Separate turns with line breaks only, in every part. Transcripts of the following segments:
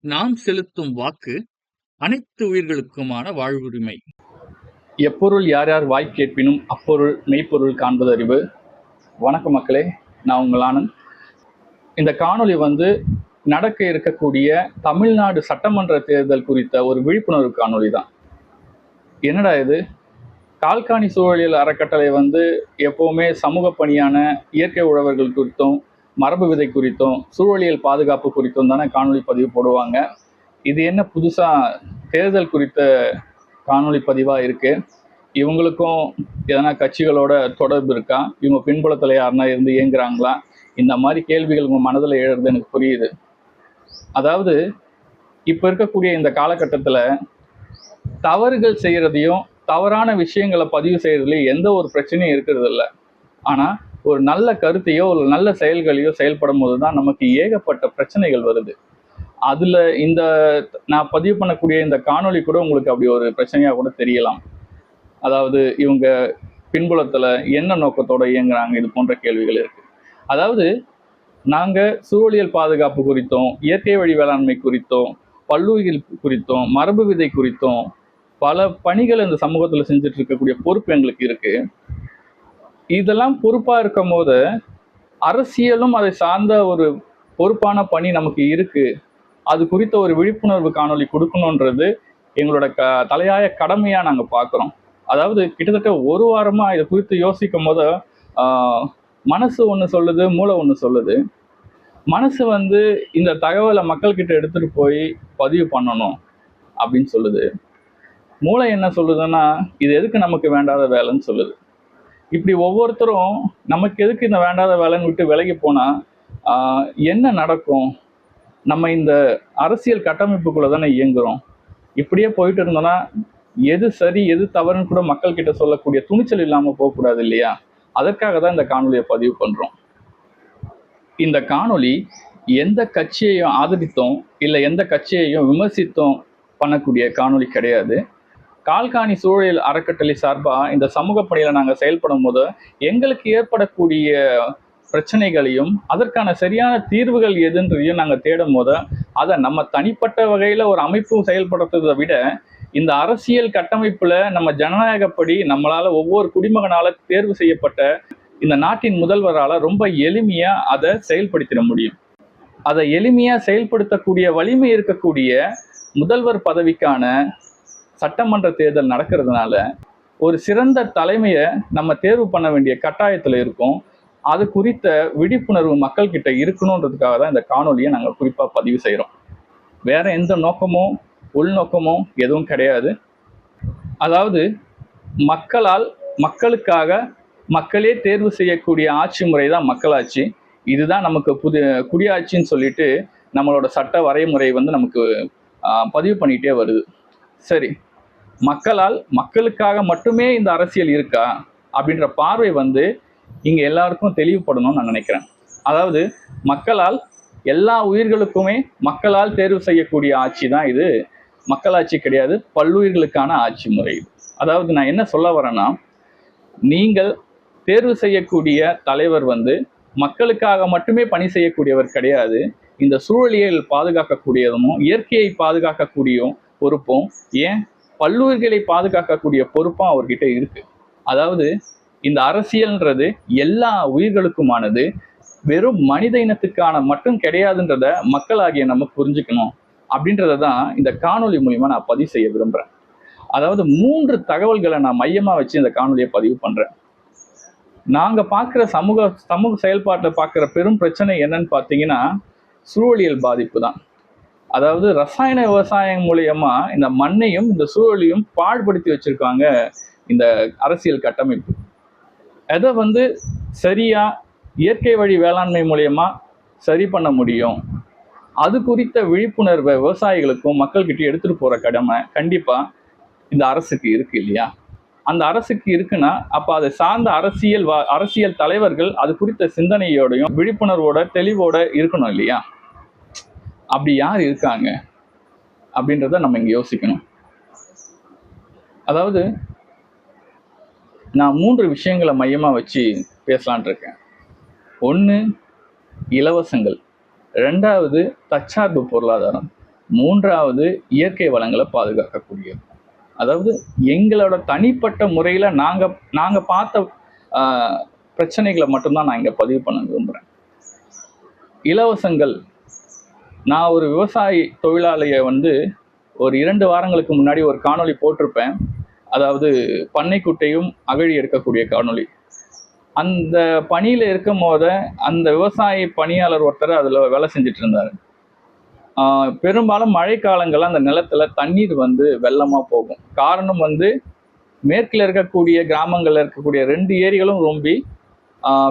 நாம் செலுத்தும் வாக்கு அனைத்து உயிர்களுக்குமான வாழ்வுரிமை.
எப்பொருள் யார் யார் வாய் கேட்பினும் அப்பொருள் மெய்ப்பொருள் காண்பது அறிவு. வணக்கம் மக்களே, நான் உங்கள் ஆனந்த். இந்த காணொளி நடக்க இருக்கக்கூடிய தமிழ்நாடு சட்டமன்ற தேர்தல் குறித்த ஒரு விழிப்புணர்வு காணொளி தான். என்னடா இது, கால்காணி சூழலியல் அறக்கட்டளை எப்போவுமே சமூக பணியான இயற்கை உழவர்கள் குறித்தும் மரபு விதை குறித்தும் சூழலியல் பாதுகாப்பு குறித்தும் தானே காணொளி பதிவு போடுவாங்க. இது என்ன புதுசாக தேர்தல் குறித்த காணொளி பதிவாக இருக்குது? இவங்களுக்கும் எதனா கட்சிகளோட தொடர்பு இருக்கா? இவங்க பின்புலத்தில் யாருன்னா இருந்து இயங்குறாங்களா? இந்த மாதிரி கேள்விகள் உங்கள் மனதில் எழுறது எனக்கு புரியுது. அதாவது இப்போ இருக்கக்கூடிய இந்த காலகட்டத்தில் தவறுகள் செய்கிறதையும் தவறான விஷயங்களை பதிவு செய்கிறதுலையும் எந்த ஒரு பிரச்சனையும் இருக்கிறது இல்லை. ஆனால் ஒரு நல்ல கருத்தையோ ஒரு நல்ல செயல்களையோ செயல்படும் போது தான் நமக்கு ஏகப்பட்ட பிரச்சனைகள் வருது. அதில் இந்த நான் பதிவு பண்ணக்கூடிய இந்த காணொளி கூட உங்களுக்கு அப்படி ஒரு பிரச்சனையாக கூட தெரியலாம். அதாவது இவங்க பின்புலத்தில் என்ன நோக்கத்தோடு இயங்குறாங்க, இது போன்ற கேள்விகள் இருக்குது. அதாவது நாங்கள் சூழலியல் பாதுகாப்பு குறித்தும் இயற்கை வழி வேளாண்மை குறித்தும் பல்லுயிர் குறித்தும் மரபு விதை குறித்தும் பல பணிகள் இந்த சமூகத்தில் செஞ்சுட்டு இருக்கக்கூடிய பொறுப்பு எங்களுக்கு இருக்குது. இதெல்லாம் பொறுப்பாக இருக்கும் போது அரசியலும் அதை சார்ந்த ஒரு பொறுப்பான பணி நமக்கு இருக்குது. அது குறித்த ஒரு விழிப்புணர்வு காணொளி கொடுக்கணுன்றது எங்களோட தலையாய கடமையாக நாங்கள் பார்க்குறோம். அதாவது கிட்டத்தட்ட ஒரு வாரமாக இதை குறித்து யோசிக்கும் போது மனசு ஒன்று சொல்லுது, மூளை ஒன்று சொல்லுது. மனசு இந்த தகவலை மக்கள்கிட்ட எடுத்துகிட்டு போய் பதிவு பண்ணணும் அப்படின்னு சொல்லுது. மூளை என்ன சொல்லுதுன்னா, இது எதுக்கு நமக்கு வேண்டாத வேலைன்னு சொல்லுது. இப்படி ஒவ்வொருத்தரும் நமக்கு எதுக்கு இந்த வேண்டாத வேலைன்னு விட்டு விலகி போனால் என்ன நடக்கும்? நம்ம இந்த அரசியல் கட்டமைப்புக்குள்ளே தானே இயங்குகிறோம். இப்படியே போயிட்டு இருந்தோன்னா எது சரி எது தவறுன்னு கூட மக்கள்கிட்ட சொல்லக்கூடிய துணிச்சல் இல்லாமல் போகக்கூடாது இல்லையா? அதற்காக தான் இந்த காணொலியை பதிவு பண்ணுறோம். இந்த காணொலி எந்த கட்சியையும் ஆதரித்தோம் இல்லை எந்த கட்சியையும் விமர்சித்தோம் பண்ணக்கூடிய காணொலி கிடையாது. கால்காணி சூழலியல் அறக்கட்டளை சார்பாக இந்த சமூக பணியில் நாங்கள் செயல்படும் போது எங்களுக்கு ஏற்படக்கூடிய பிரச்சனைகளையும் அதற்கான சரியான தீர்வுகள் எதுன்றதையும் நாங்கள் தேடும் போது அதை நம்ம தனிப்பட்ட வகையில் ஒரு அமைப்பு செயல்படுறதை விட இந்த அரசியல் கட்டமைப்பில் நம்ம ஜனநாயகப்படி நம்மளால் ஒவ்வொரு குடிமகனால் தேர்வு செய்யப்பட்ட இந்த நாட்டின் முதல்வரால் ரொம்ப எளிமையாக அதை செயல்படுத்திட முடியும். அதை எளிமையாக செயல்படுத்தக்கூடிய வலிமை இருக்கக்கூடிய முதல்வர் பதவிக்கான சட்டமன்ற தேர்தல் நடக்கிறதுனால ஒரு சிறந்த தலைமையை நம்ம தேர்வு பண்ண வேண்டிய கட்டாயத்தில் இருக்கும். அது குறித்த விழிப்புணர்வு மக்கள்கிட்ட இருக்கணுன்றதுக்காக தான் இந்த காணொலியை நாங்கள் குறிப்பாக பதிவு செய்கிறோம். வேற எந்த நோக்கமோ உள்நோக்கமோ எதுவும் கிடையாது. அதாவது மக்களால் மக்களுக்காக மக்களே தேர்வு செய்யக்கூடிய ஆட்சி முறை தான் மக்களாட்சி. இதுதான் நமக்கு குடியாட்சின்னு சொல்லிட்டு நம்மளோட சட்ட வரைமுறை நமக்கு பதிவு பண்ணிகிட்டே வருது. சரி, மக்களால் மக்களுக்காக மட்டுமே இந்த அரசியல் இருக்கா அப்படின்ற பார்வை இங்கே எல்லாருக்கும் தெளிவுபடணும்னு நான் நினைக்கிறேன். அதாவது மக்களால் எல்லா உயிர்களுக்குமே மக்களால் தேர்வு செய்யக்கூடிய ஆட்சி தான் இது. மக்களாட்சி கிடையாது, பல்லுயிர்களுக்கான ஆட்சி முறை. அதாவது நான் என்ன சொல்ல வரேன்னா, நீங்கள் தேர்வு செய்யக்கூடிய தலைவர் மக்களுக்காக மட்டுமே பணி செய்யக்கூடியவர் கிடையாது. இந்த சூழலியல் பாதுகாக்கக்கூடியதும் இயற்கையை பாதுகாக்கக்கூடிய பொறுப்பும் ஏன் பல்லுயிர்களை பாதுகாக்கக்கூடிய பொறுப்பும் அவர்கிட்ட இருக்கு. அதாவது இந்த அரசியல்ன்றது எல்லா உயிர்களுக்குமானது, வெறும் மனித இனத்துக்கான மட்டும் கிடையாதுன்றத மக்களாகிய நம்ம புரிஞ்சுக்கணும். அப்படின்றத தான் இந்த காணொலி மூலிமா நான் பதிவு செய்ய விரும்புகிறேன். அதாவது 3 தகவல்களை நான் மையமாக வச்சு இந்த காணொலியை பதிவு பண்ணுறேன். நாங்கள் பார்க்குற சமூக செயல்பாட்டில் பார்க்குற பெரும் பிரச்சனை என்னன்னு பார்த்தீங்கன்னா சூழலியல் பாதிப்பு தான். அதாவது ரசாயன விவசாயம் மூலியமா இந்த மண்ணையும் இந்த சூழலையும் பாழ்படுத்தி வச்சிருக்காங்க இந்த அரசியல் கட்டமைப்பு. அதை சரியா இயற்கை வழி வேளாண்மை மூலியமா சரி பண்ண முடியும். அது குறித்த விழிப்புணர்வை விவசாயிகளுக்கும் மக்கள்கிட்ட எடுத்துட்டு போற கடமை கண்டிப்பா இந்த அரசுக்கு இருக்கு இல்லையா? அந்த அரசுக்கு இருக்குன்னா அப்ப அதை சார்ந்த அரசியல் தலைவர்கள் அது குறித்த சிந்தனையோடையும் விழிப்புணர்வோட தெளிவோட இருக்கணும் இல்லையா? அப்படி யார் இருக்காங்க அப்படின்றத நம்ம இங்கே யோசிக்கணும். அதாவது நான் 3 விஷயங்களை மையமாக வச்சு பேசலான் இருக்கேன். 1 இலவசங்கள், 2வது தற்சார்பு பொருளாதாரம், மூன்றாவது இயற்கை வளங்களை பாதுகாக்கக்கூடியது. அதாவது எங்களோட தனிப்பட்ட முறையில் நாங்கள் பார்த்த பிரச்சனைகளை மட்டும்தான் நான் இங்கே பதிவு பண்ண விரும்புகிறேன். இலவசங்கள், நான் ஒரு விவசாயி தொழிலாளியை ஒரு 2 வாரங்களுக்கு முன்னாடி ஒரு காணொளி போட்டிருப்பேன். அதாவது பண்ணைக்குட்டையும் அகழி எடுக்கக்கூடிய காணொளி. அந்த பணியில் இருக்கும் போத அந்த விவசாய பணியாளர் ஒருத்தர் அதில் வேலை செஞ்சுட்டு இருந்தார். பெரும்பாலும் மழை காலங்களில் அந்த நிலத்துல தண்ணீர் வெள்ளமாக போகும். காரணம் மேற்கில் இருக்கக்கூடிய கிராமங்களில் இருக்கக்கூடிய 2 ஏரிகளும் ரொம்பி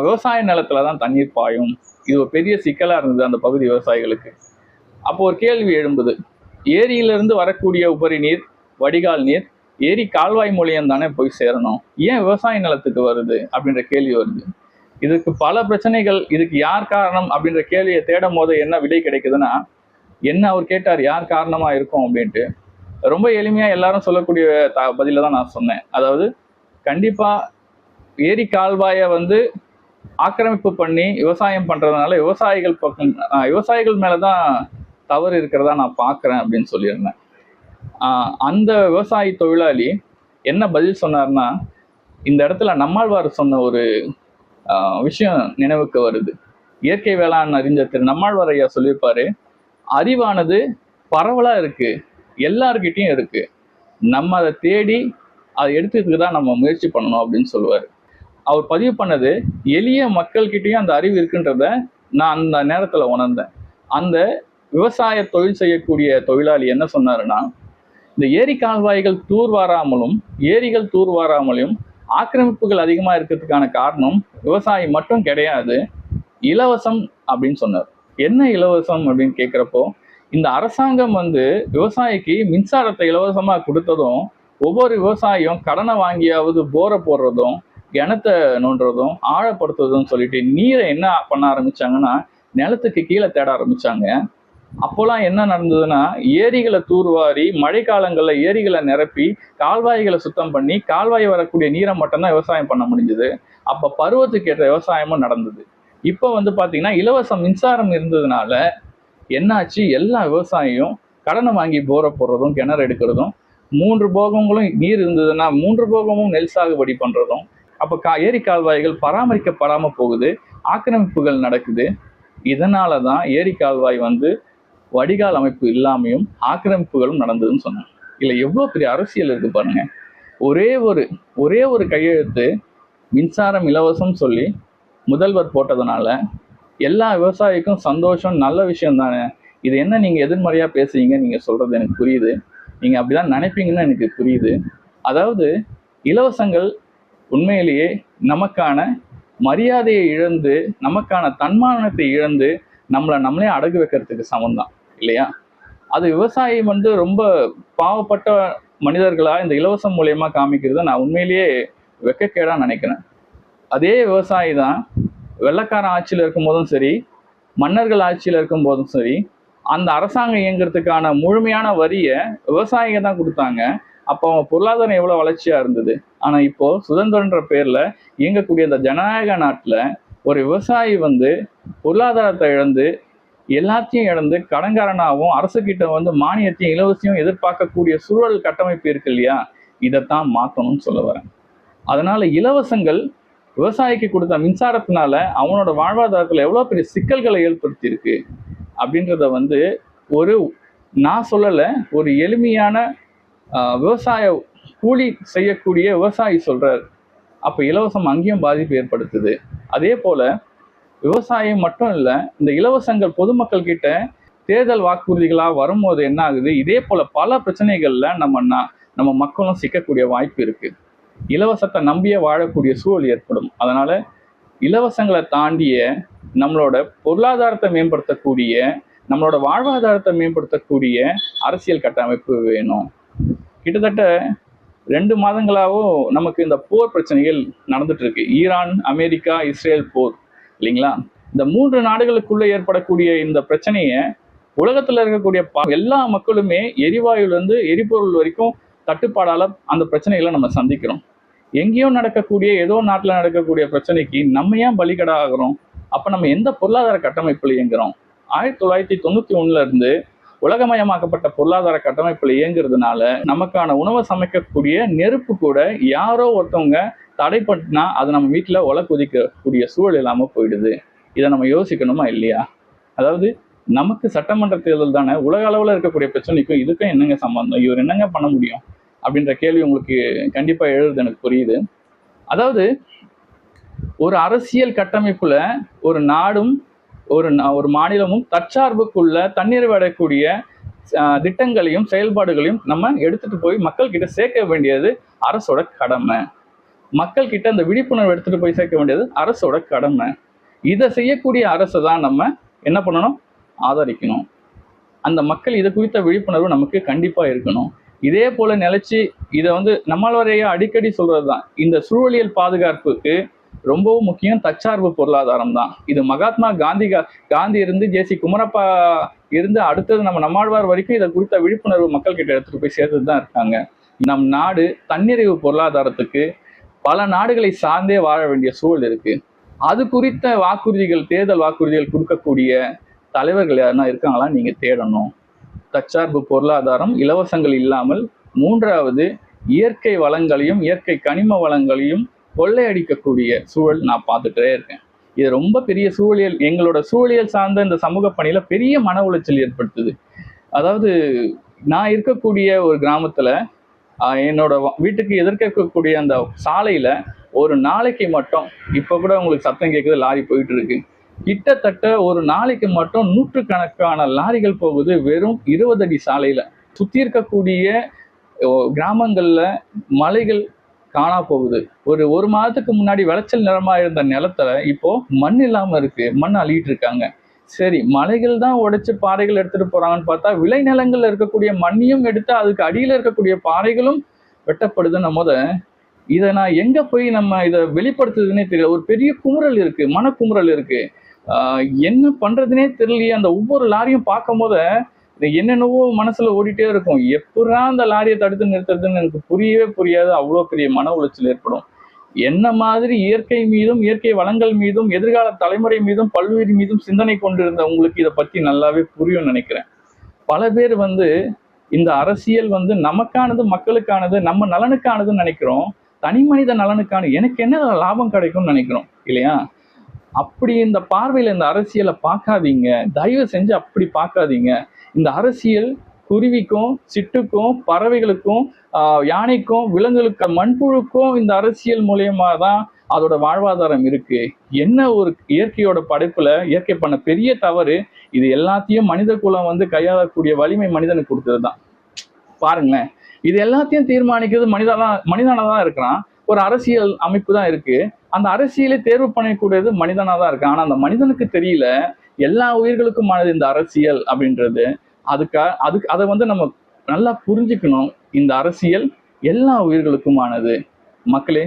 விவசாய நிலத்துல தான் தண்ணீர் பாயும். இது ஒரு பெரிய சிக்கலாக இருந்தது அந்த பகுதி விவசாயிகளுக்கு. அப்போ ஒரு கேள்வி எழும்புது, ஏரியிலிருந்து வரக்கூடிய உபரி நீர், வடிகால் நீர் ஏரி கால்வாய் மூலியம் தானே போய் சேரணும், ஏன் விவசாய நிலத்துக்கு வருது அப்படின்ற கேள்வி வருது. இதுக்கு பல பிரச்சனைகள், இதுக்கு யார் காரணம் அப்படின்ற கேள்வியை தேடும் போது என்ன விடை கிடைக்குதுன்னா, என்ன அவர் கேட்டார், யார் காரணமா இருக்கும் அப்படின்ட்டு. ரொம்ப எளிமையா எல்லாரும் சொல்லக்கூடிய பதில தான் நான் சொன்னேன். அதாவது கண்டிப்பா ஏரி கால்வாயை ஆக்கிரமிப்பு பண்ணி விவசாயம் பண்றதுனால விவசாயிகள் மேலதான் தவறு இருக்கிறதா நான் பார்க்குறேன் அப்படின்னு சொல்லியிருந்தேன். அந்த விவசாயி தொழிலாளி என்ன பதில் சொன்னார்னா, இந்த இடத்துல நம்மாழ்வார் சொன்ன ஒரு விஷயம் நினைவுக்கு வருது. இயற்கை வேளாண் அறிஞர் திரு நம்மாழ்வார் ஐயா சொல்லியிருப்பாரு, அறிவானது பரவலா இருக்கு, எல்லார்கிட்டையும் இருக்கு, நம்ம அதை தேடி அதை எடுத்துக்கிட்டு தான் நம்ம முயற்சி பண்ணணும் அப்படின்னு சொல்லுவார். அவர் பதிவு பண்ணது எளிய மக்கள்கிட்டையும் அந்த அறிவு இருக்குன்றத நான் அந்த நேரத்தில் உணர்ந்தேன். அந்த விவசாய தொழில் செய்யக்கூடிய தொழிலாளி என்ன சொன்னாருன்னா, இந்த ஏரி கால்வாய்கள் தூர்வாராமலும் ஏரிகள் தூர்வாராமலும் ஆக்கிரமிப்புகள் அதிகமாக இருக்கிறதுக்கான காரணம் விவசாயி மட்டும் கிடையாது, இலவசம் அப்படின்னு சொன்னார். என்ன இலவசம் அப்படின்னு கேட்குறப்போ, இந்த அரசாங்கம் விவசாயிக்கு மின்சாரத்தை இலவசமாக கொடுத்ததும், ஒவ்வொரு விவசாயியும் கடனை வாங்கியாவது போரை போடுறதும், கிணத்தை நோண்டுறதும், ஆழப்படுத்துறதும் சொல்லிட்டு நீரை என்ன பண்ண ஆரம்பிச்சாங்கன்னா நிலத்துக்கு கீழே தேட ஆரம்பிச்சாங்க. அப்போலாம் என்ன நடந்ததுன்னா, ஏரிகளை தூர்வாரி மழை காலங்களில் ஏரிகளை நிரப்பி கால்வாய்களை சுத்தம் பண்ணி கால்வாய் வரக்கூடிய நீரை மட்டும்தான் விவசாயம் பண்ண முடிஞ்சது. அப்போ பருவத்துக்கு ஏற்ற விவசாயமும் நடந்தது. இப்போ பார்த்தீங்கன்னா இலவச மின்சாரம் இருந்ததுனால என்னாச்சு, எல்லா விவசாயியும் கடனை வாங்கி போரை போடுறதும் கிணறு எடுக்கிறதும், 3 போகங்களும் நீர் இருந்ததுன்னா 3 போகமும் நெல் சாகுபடி பண்ணுறதும், அப்போ ஏரி கால்வாய்கள் பராமரிக்கப்படாமல் போகுது, ஆக்கிரமிப்புகள் நடக்குது. இதனால தான் ஏரி கால்வாய் வடிகால் அமைப்பு இல்லாமையும் ஆக்கிரமிப்புகளும் நடந்ததுன்னு சொன்னாங்க. இல்லை எவ்வளோ பெரிய அரசியல் இருக்கு பாருங்க. ஒரே ஒரு கையெழுத்து மின்சாரம் இலவசம் சொல்லி முதல்வர் போட்டதுனால எல்லா விவசாயிக்கும் சந்தோஷம், நல்ல விஷயம் தானே. இது என்ன நீங்கள் எதிர்மறையாக பேசுறீங்க, நீங்கள் சொல்கிறது எனக்கு புரியுது, நீங்கள் அப்படிதான் நினைப்பீங்கன்னு எனக்கு புரியுது. அதாவது இலவசங்கள் உண்மையிலேயே நமக்கான மரியாதையை இழந்து, நமக்கான தன்மானத்தை இழந்து நம்மளே அடகு வைக்கிறதுக்கு சமம்தான் இல்லையா? அது விவசாயி ரொம்ப பாவப்பட்ட மனிதர்களா இந்த இலவசம் மூலியமா காமிக்கிறத நான் உண்மையிலேயே வெக்கக்கேடா நினைக்கிறேன். அதே விவசாயி தான் வெள்ளைக்காரன் ஆட்சியில் இருக்கும் போதும் சரி, மன்னர்கள் ஆட்சியில் இருக்கும் போதும் சரி, அந்த அரசாங்கம் இயங்குறதுக்கான முழுமையான வரியை விவசாயிங்க தான் கொடுத்தாங்க. அப்போ அவங்க பொருளாதாரம் எவ்வளோ வளர்ச்சியாக இருந்தது. ஆனால் இப்போ சுதந்திரன்ற பேரில் இயங்கக்கூடிய இந்த ஜனநாயக நாட்டில் ஒரு விவசாயி பொருளாதாரத்தை இழந்து எல்லாத்தையும் இழந்து கடன்காரனாகவும் அரசுக்கிட்ட மானியத்தையும் இலவசையும் எதிர்பார்க்கக்கூடிய சூழல் கட்டமைப்பு இருக்கு இல்லையா, இதைத்தான் மாற்றணும்னு சொல்ல வரேன். அதனால இலவசங்கள் விவசாயிக்கு கொடுத்த மின்சாரத்தினால அவனோட வாழ்வாதாரத்தில் எவ்வளோ பெரிய சிக்கல்களை ஏற்படுத்தியிருக்கு அப்படின்றத ஒரு நான் சொல்லலை, ஒரு எளிமையான விவசாய கூலி செய்யக்கூடிய விவசாயி சொல்றார். அப்போ இலவசம் அங்கேயும் பாதிப்பு ஏற்படுத்துது. அதே போல விவசாயம் மட்டும் இல்லை, இந்த இலவசங்கள் பொதுமக்கள் கிட்ட தேர்தல் வாக்குறுதிகளாக வரும்போது என்ன ஆகுது, இதே போல பல பிரச்சனைகள்ல நம்ம மக்களும் சிக்கக்கூடிய வாய்ப்பு இருக்கு. இலவசத்தை நம்பியே வாழக்கூடிய சூழல் ஏற்படும். அதனால இலவசங்களை தாண்டிய நம்மளோட பொருளாதாரத்தை மேம்படுத்தக்கூடிய, நம்மளோட வாழ்வாதாரத்தை மேம்படுத்தக்கூடிய அரசியல் கட்டமைப்பு வேணும். கிட்டத்தட்ட 2 மாதங்களாகவும் நமக்கு இந்த போர் பிரச்சனைகள் நடந்துட்டு இருக்கு. ஈரான், அமெரிக்கா, இஸ்ரேல் போர் இல்லைங்களா? இந்த 3 நாடுகளுக்குள்ள ஏற்படக்கூடிய இந்த பிரச்சனையை உலகத்துல இருக்கக்கூடிய எல்லா மக்களுமே எரிவாயுலேருந்து எரிபொருள் வரைக்கும் தட்டுப்பாடால அந்த பிரச்சனைகளை நம்ம சந்திக்கிறோம். எங்கேயோ நடக்கக்கூடிய ஏதோ நாட்டில் நடக்கக்கூடிய பிரச்சனைக்கு நம்ம ஏன் பலிகடா ஆகிறோம்? அப்போ நம்ம எந்த பொருளாதார கட்டமைப்பில் இயங்குறோம்? 1991 இருந்து உலகமயமாக்கப்பட்ட பொருளாதார கட்டமைப்புல இயங்குறதுனால நமக்கான உணவை சமைக்கக்கூடிய நெருப்பு கூட யாரோ ஒருத்தவங்க தடைப்பட்டுனா அது நம்ம வீட்டுல ஒலை கொதிக்கக்கூடிய சூழல் இல்லாம போயிடுது. இதை நம்ம யோசிக்கணுமா இல்லையா? அதாவது நமக்கு சட்டமன்ற தேர்தல் தானே, உலக அளவுல இருக்கக்கூடிய பிரச்சனைக்கும் இதுக்கும் என்னங்க சம்பந்தம், இவர் என்னங்க பண்ண முடியும் அப்படின்ற கேள்வி உங்களுக்கு கண்டிப்பா எழுதுறது எனக்கு புரியுது. அதாவது ஒரு அரசியல் கட்டமைப்புல ஒரு நாடும் ஒரு மாநிலமும் தற்சார்புக்குள்ள தன்னிறைவு அடையக்கூடிய திட்டங்களையும் செயல்பாடுகளையும் நம்ம எடுத்துட்டு போய் மக்கள் கிட்ட சேர்க்க வேண்டியது அரசோட கடமை. மக்கள் கிட்ட அந்த விழிப்புணர்வு எடுத்துட்டு போய் சேர்க்க வேண்டியது அரசோட கடமை. இதை செய்யக்கூடிய அரசை தான் நம்ம என்ன பண்ணணும், ஆதரிக்கணும். அந்த மக்கள் இது குறித்த விழிப்புணர்வு நமக்கு கண்டிப்பா இருக்கணும். இதே போல நிலைச்சு இதை நம்மளுடைய அடிக்கடி சொல்றதுதான், இந்த சூழலியல் பாதுகாப்புக்கு ரொம்பவும் முக்கியம் தற்சார்பு பொருளாதாரம் தான். இது மகாத்மா காந்தி இருந்து ஜே.சி. குமரப்பா இருந்து அடுத்தது நம்மாழ்வார் வரைக்கும் இதை குறித்த விழிப்புணர்வு மக்கள் கிட்ட எடுத்துட்டு போய் சேர்த்துட்டு தான் இருக்காங்க. நம் நாடு தன்னிறைவு பொருளாதாரத்துக்கு பல நாடுகளை சார்ந்தே வாழ வேண்டிய சூழல் இருக்கு. அது குறித்த வாக்குறுதிகள், தேர்தல் வாக்குறுதிகள் கொடுக்கக்கூடிய தலைவர்கள் யாருன்னா இருக்காங்களா நீங்க தேடணும். தற்சார்பு பொருளாதாரம், இலவசங்கள் இல்லாமல், மூன்றாவது இயற்கை வளங்களையும் இயற்கை கனிம வளங்களையும் கொள்ளையடிக்கக்கூடிய சூழல் நான் பார்த்துட்டே இருக்கேன். இது ரொம்ப பெரிய சூழலியல், எங்களோட சூழலியல் சார்ந்த இந்த சமூக பணியில பெரிய மன உளைச்சல் ஏற்படுத்துது. அதாவது நான் இருக்கக்கூடிய ஒரு கிராமத்துல என்னோட வீட்டுக்கு எதிர்க்க இருக்கக்கூடிய அந்த சாலையில ஒரு நாளைக்கு மட்டும், இப்ப கூட உங்களுக்கு சத்தம் கேட்குது, லாரி போயிட்டு இருக்கு. கிட்டத்தட்ட ஒரு நாளைக்கு மட்டும் நூற்றுக்கணக்கான லாரிகள் போகுது வெறும் 20 அடி சாலையில. சுத்தி இருக்கக்கூடிய கிராமங்கள்ல மலைகள் காணா போகுது. ஒரு மாதத்துக்கு முன்னாடி விளைச்சல் நிலமா இருந்த நிலத்துல இப்போ மண் இல்லாம இருக்கு, மண் அள்ளிட்டு இருக்காங்க. சரி, மலைகள் தான் உடைச்சு பாறைகள் எடுத்துட்டு போறாங்கன்னு பார்த்தா விளை நிலங்கள்ல இருக்கக்கூடிய மண்ணையும் எடுத்து அதுக்கு அடியில இருக்கக்கூடிய பாறைகளும் வெட்டப்படுதுன்னு போத இதை நான் எங்க போய் நம்ம இதை வெளிப்படுத்துறதுன்னே தெரியல. ஒரு பெரிய குமுறல் இருக்கு, மனக்குமுறல் இருக்கு. என்ன பண்றதுனே தெரியலையே. அந்த ஒவ்வொரு லாரியும் பார்க்கும் போத என்னென்னவோ மனசுல ஓடிட்டே இருக்கும். எப்படா அந்த லாரியை தடுத்து நிறுத்துறதுன்னு எனக்கு புரியவே புரியாது. அவ்வளோ பெரிய மன உளைச்சல் ஏற்படும். என்ன மாதிரி இயற்கை மீதும் இயற்கை வளங்கள் மீதும் எதிர்கால தலைமுறை மீதும் பல்வேறு மீதும் சிந்தனை கொண்டிருந்த உங்களுக்கு இதை பத்தி நல்லாவே புரியும்னு நினைக்கிறேன். பல பேர் இந்த அரசியல் நமக்கானது, மக்களுக்கானது, நம்ம நலனுக்கானதுன்னு நினைக்கிறோம். தனி மனித நலனுக்கான எனக்கு என்ன லாபம் கிடைக்கும்னு நினைக்கிறோம் இல்லையா? அப்படி இந்த பார்வையில இந்த அரசியலை பார்க்காதீங்க, தயவு செஞ்சு அப்படி பார்க்காதீங்க. இந்த அரசியல் குருவிக்கும் சிட்டுக்கும் பறவைகளுக்கும் யானைக்கும் விலங்குகளுக்கு மண்புழுக்கும் இந்த அரசியல் மூலியமா தான் அதோட வாழ்வாதாரம் இருக்கு. என்ன ஒரு இயற்கையோட படைப்புல இயற்கை பண்ண பெரிய தவறு, இது எல்லாத்தையும் மனித குலம் கையாளக்கூடிய வலிமை மனிதனுக்கு கொடுத்ததுதான். பாருங்களேன், இது எல்லாத்தையும் தீர்மானிக்கிறது மனிதனாதான் இருக்கிறான். ஒரு அரசியல் அமைப்பு தான் இருக்கு. அந்த அரசியலை தேர்வு பண்ணக்கூடியது மனிதனா தான் இருக்கு. ஆனா அந்த மனிதனுக்கு தெரியல எல்லா உயிர்களுக்குமானது இந்த அரசியல் அப்படின்றது. அதை நம்ம நல்லா புரிஞ்சுக்கணும். இந்த அரசியல் எல்லா உயிர்களுக்குமானது. மக்களே,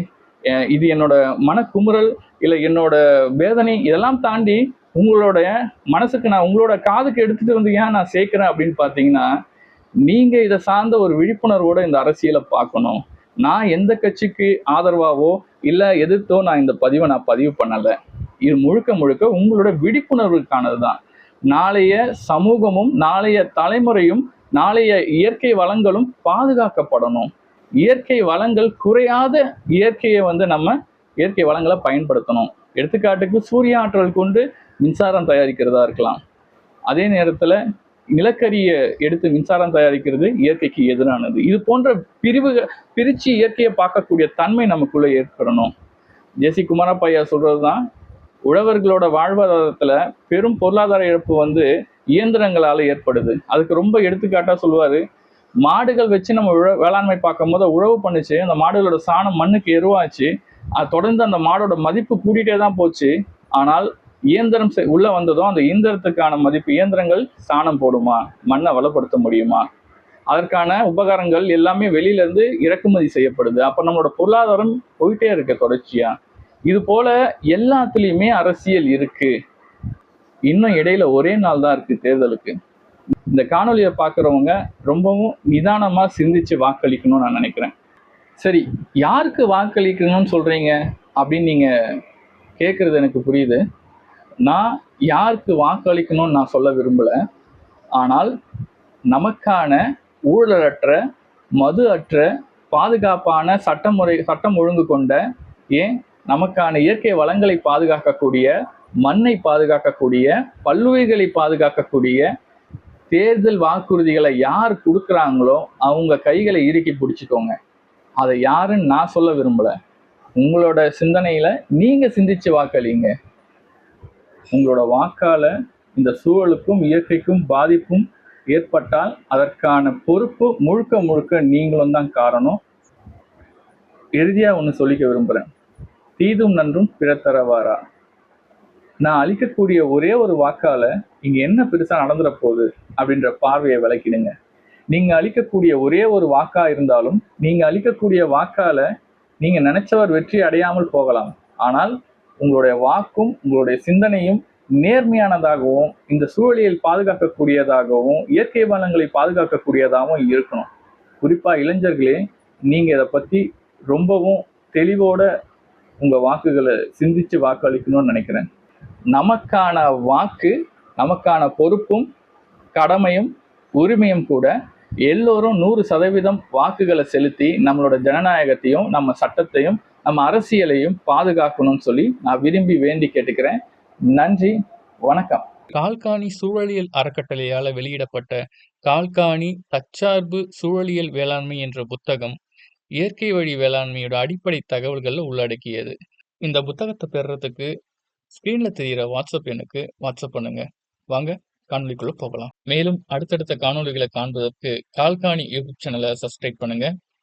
இது என்னோட மனக்குமுறல் இல்லை என்னோட வேதனை, இதெல்லாம் தாண்டி உங்களோட மனசுக்கு நான் உங்களோட காதுக்கு எடுத்துட்டு ஏன் நான் சேர்க்கிறேன் அப்படின்னு பார்த்தீங்கன்னா, நீங்க இதை சார்ந்த ஒரு விழிப்புணர்வோட இந்த அரசியலை பார்க்கணும். நான் எந்த கட்சிக்கு ஆதரவாவோ இல்லை எதிர்த்தோ நான் இந்த பதிவை பதிவு பண்ணலை. இது முழுக்க முழுக்க உங்களோட விழிப்புணர்வுக்கானது தான். நாளைய சமூகமும் நாளைய தலைமுறையும் நாளைய இயற்கை வளங்களும் பாதுகாக்கப்படணும். இயற்கை வளங்கள் குறையாத இயற்கையை நம்ம இயற்கை வளங்களை பயன்படுத்தணும். எடுத்துக்காட்டுக்கு சூரிய ஆற்றல் கொண்டு மின்சாரம் தயாரிக்கிறதா இருக்கலாம். அதே நேரத்துல நிலக்கரியை எடுத்து மின்சாரம் தயாரிக்கிறது இயற்கைக்கு எதிரானது. இது போன்ற பிரிச்சு இயற்கையை பார்க்கக்கூடிய தன்மை நமக்குள்ள ஏற்படணும். ஜே.சி. குமரப்பையா சொல்றதுதான், உழவர்களோட வாழ்வாதாரத்துல பெரும் பொருளாதார இழப்பு இயந்திரங்களால ஏற்படுது. அதுக்கு ரொம்ப எடுத்துக்காட்டா சொல்லுவாரு, மாடுகள் வச்சு நம்ம வேளாண்மை பார்க்கும் போது உழவு பண்ணுச்சு, அந்த மாடுகளோட சாணம் மண்ணுக்கு எருவாச்சு, அது தொடர்ந்து அந்த மாடோட மதிப்பு கூட்டிகிட்டே தான் போச்சு. ஆனால் இயந்திரம் உள்ள வந்ததும் அந்த இயந்திரத்துக்கான மதிப்பு, இயந்திரங்கள் சாணம் போடுமா, மண்ணை வளப்படுத்த முடியுமா, அதற்கான உபகரணங்கள் எல்லாமே வெளியில இருந்து இறக்குமதி செய்யப்படுது. அப்ப நம்மளோட பொருளாதாரம் போயிட்டே இருக்கு தொடர்ச்சியா. இது போல எல்லாத்துலயுமே அரசியல் இருக்கு. இன்னும் இடையில ஒரே நாள் தான் இருக்கு தேர்தலுக்கு. இந்த காணொலியை பார்க்குறவங்க ரொம்பவும் நிதானமா சிந்திச்சு வாக்களிக்கணும்னு நான் நினைக்கிறேன். சரி, யாருக்கு வாக்களிக்கணும்னு சொல்றீங்க அப்படின்னு நீங்க கேட்கறது எனக்கு புரியுது. நான் யாருக்கு வாக்களிக்கணும்னு நான் சொல்ல விரும்பல. ஆனால் நமக்கான ஊழலற்ற, மது அற்ற, பாதுகாப்பான சட்டம் ஒழுங்கு கொண்ட, ஏன் நமக்கான இயற்கை வளங்களை பாதுகாக்கக்கூடிய, மண்ணை பாதுகாக்கக்கூடிய, பல்லுயிர்களை பாதுகாக்கக்கூடிய தேர்தல் வாக்குறுதிகளை யார் கொடுக்குறாங்களோ அவங்க கைகளை இறுக்கி பிடிச்சிக்கோங்க. அதை யாருன்னு நான் சொல்ல விரும்பல. உங்களோட சிந்தனையில நீங்க சிந்திச்சு வாக்களிங்க. உங்களோட வாக்கால இந்த சூழலுக்கும் இயற்கைக்கும் பாதிப்பும் ஏற்பட்டால் அதற்கான பொறுப்பு முழுக்க முழுக்க நீங்களும் தான் காரணம். இறுதியா ஒன்று சொல்லிக்க விரும்புகிறேன். தீதும் நன்றும் பிறத்தரவாரா. நான் அளிக்கக்கூடிய ஒரே ஒரு வாக்கால இங்க என்ன பெருசா நடந்துட போகுது அப்படின்ற பார்வையை விளக்கிடுங்க. நீங்க அளிக்கக்கூடிய ஒரே ஒரு வாக்கா இருந்தாலும், நீங்க அளிக்கக்கூடிய வாக்கால நீங்க நினைச்சவர் வெற்றி அடையாமல் போகலாம். ஆனால் உங்களுடைய வாக்கும் உங்களுடைய சிந்தனையும் நேர்மையானதாகவும், இந்த சூழலியல் பாதுகாக்கக்கூடியதாகவும், இயற்கை வளங்களை பாதுகாக்கக்கூடியதாகவும் இருக்கணும். குறிப்பா இளைஞர்களே, நீங்க இதை பத்தி ரொம்பவும் தெளிவோட உங்க வாக்குகளை சிந்திச்சு வாக்களிக்கணும்னு நினைக்கிறேன். நமக்கான வாக்கு, நமக்கான பொறுப்பும் கடமையும் உரிமையும் கூட எல்லோரும் 100% வாக்குகளை செலுத்தி நம்மளோட ஜனநாயகத்தையும், நம்ம சட்டத்தையும், நம்ம அரசியலையும் பாதுகாக்கணும்னு சொல்லி நான் விரும்பி வேண்டி கேட்டுக்கிறேன். நன்றி, வணக்கம்.
கால்காணி சூழலியல் அறக்கட்டளையால வெளியிடப்பட்ட கால்காணி தற்சார்பு சூழலியல் வேளாண்மை என்ற புத்தகம் இயற்கை வழி வேளாண்மையோட அடிப்படை தகவல்களை உள்ளடக்கியது. இந்த புத்தகத்தை பெறுறதுக்கு ஸ்கிரீன்ல தெரிகிற வாட்ஸ்அப் எண்ணுக்கு வாட்ஸ்அப் பண்ணுங்க. வாங்க காணொலிக்குள்ள போகலாம். மேலும் அடுத்தடுத்த காணொலிகளை காண்பதற்கு கால்காணி யூடியூப் சேனலை சப்ஸ்கிரைப் பண்ணுங்க.